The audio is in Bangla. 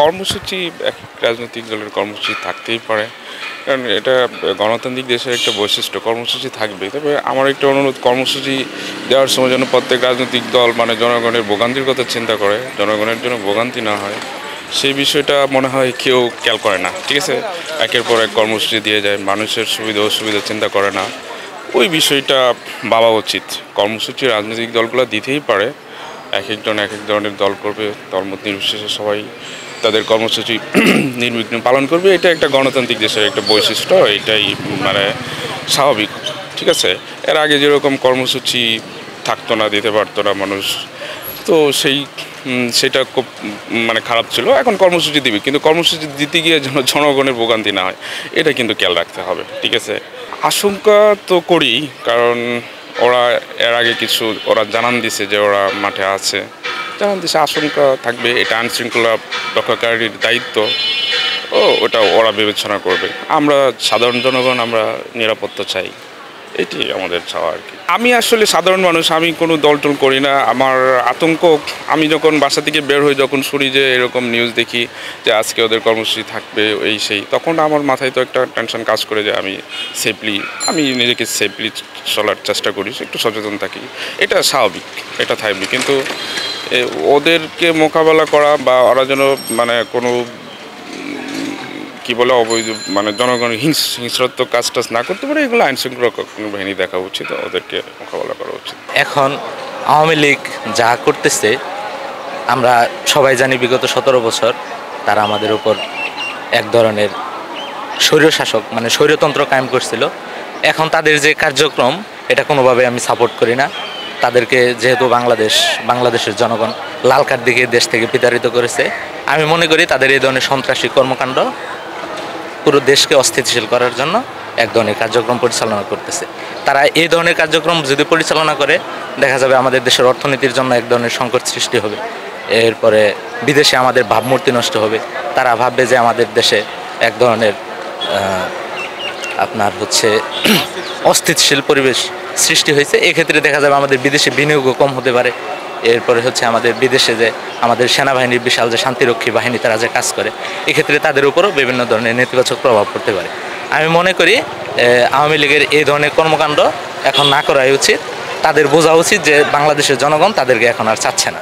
কর্মসূচি এক রাজনৈতিক দলের কর্মসূচি থাকতেই পারে, কারণ এটা গণতান্ত্রিক দেশের একটা বৈশিষ্ট্য। কর্মসূচি থাকবে, তবে আমার একটা অনুরোধ, কর্মসূচি দেওয়ার সময় যেন প্রত্যেক রাজনৈতিক দল জনগণের ভোগান্তির কথা চিন্তা করে, জনগণের জন্য ভোগান্তি না হয় সেই বিষয়টা মনে হয় কেউ খেয়াল করে না। ঠিক আছে, একের পর এক কর্মসূচি দিয়ে যায়, মানুষের সুবিধা অসুবিধা চিন্তা করে না। ওই বিষয়টা ভাবা উচিত। কর্মসূচি রাজনৈতিক দলগুলো দিতেই পারে, এক একজন এক এক ধরনের দল করবে, দলমত নির্বিশেষে সবাই তাদের কর্মসূচি নির্বিঘ্ন পালন করবে। এটা একটা গণতান্ত্রিক দেশের একটা বৈশিষ্ট্য, এটাই স্বাভাবিক। ঠিক আছে, এর আগে যেরকম কর্মসূচি থাকতো না, দিতে পারতো না মানুষ, তো সেটা খুব খারাপ ছিল। এখন কর্মসূচি দিবে, কিন্তু কর্মসূচি দিতে গিয়ে যেন জনগণের ভোগান্তি না হয়, এটা কিন্তু খেয়াল রাখতে হবে। ঠিক আছে, আশঙ্কা তো করি, কারণ ওরা এর আগে ওরা জানান দিছে যে ওরা মাঠে আছে, জানান দিছে, আশঙ্কা থাকবে। এটা আইনশৃঙ্খলা রক্ষাকারীর দায়িত্ব, ওটা ওরা বিবেচনা করবে। আমরা সাধারণ জনগণ, আমরা নিরাপত্তা চাই, এটি আমাদের চাওয়া আর কি। আমি আসলে সাধারণ মানুষ, আমি কোনো দলটল করি না। আমার আতঙ্ক, আমি যখন বাসা থেকে বের হই, যখন শুনি যে এরকম নিউজ দেখি যে আজকে ওদের কর্মসূচি থাকবে এই সেই, তখন আমার মাথায় তো একটা টেনশন কাজ করে যে আমি নিজেকে সেফলি চলার চেষ্টা করি, একটু সচেতন থাকি। এটা স্বাভাবিক, এটা থাকবে। কিন্তু ওদেরকে মোকাবেলা করা বা ওরা যেন কোনো কি বলে অবৈধ জনগণের হিংস্রাত্মক কাজ টাজ না করতে পারে, এগুলো আইনশৃঙ্খলা বাহিনী দেখা উচিত, ওদেরকে মোকাবেলা করা উচিত। এখন আওয়ামী লীগ যা করতেছে আমরা সবাই জানি, বিগত 17 বছর তারা আমাদের উপর এক ধরনের স্বৈরশাসক স্বৈরতন্ত্র কায়েম করছিল। এখন তাদের যে কার্যক্রম, এটা কোনোভাবে আমি সাপোর্ট করি না। তাদেরকে যেহেতু বাংলাদেশের জনগণ লাল কার্ড দিকে দেশ থেকে বিতাড়িত করেছে, আমি মনে করি তাদের এই ধরনের সন্ত্রাসী কর্মকাণ্ড পুরো দেশকে অস্থিতিশীল করার জন্য এক ধরনের কার্যক্রম পরিচালনা করতেছে। তারা এই ধরনের কার্যক্রম যদি পরিচালনা করে, দেখা যাবে আমাদের দেশের অর্থনীতির জন্য এক ধরনের সংকট সৃষ্টি হবে। এরপরে বিদেশে আমাদের ভাবমূর্তি নষ্ট হবে। তারা ভাববে যে আমাদের দেশে এক ধরনের অস্থিতিশীল পরিবেশ সৃষ্টি হয়েছে। এক্ষেত্রে দেখা যাবে আমাদের বিদেশে বিনিয়োগও কম হতে পারে। এরপরে আমাদের বিদেশে যে আমাদের সেনাবাহিনীর বিশাল যে শান্তিরক্ষী বাহিনী, তারা যে কাজ করে, এক্ষেত্রে তাদের উপরও বিভিন্ন ধরনের নেতিবাচক প্রভাব পড়তে পারে। আমি মনে করি আওয়ামী লীগের এই ধরনের কর্মকাণ্ড এখন না করাই উচিত। তাদের বোঝা উচিত যে বাংলাদেশের জনগণ তাদেরকে এখন আর চাচ্ছে না।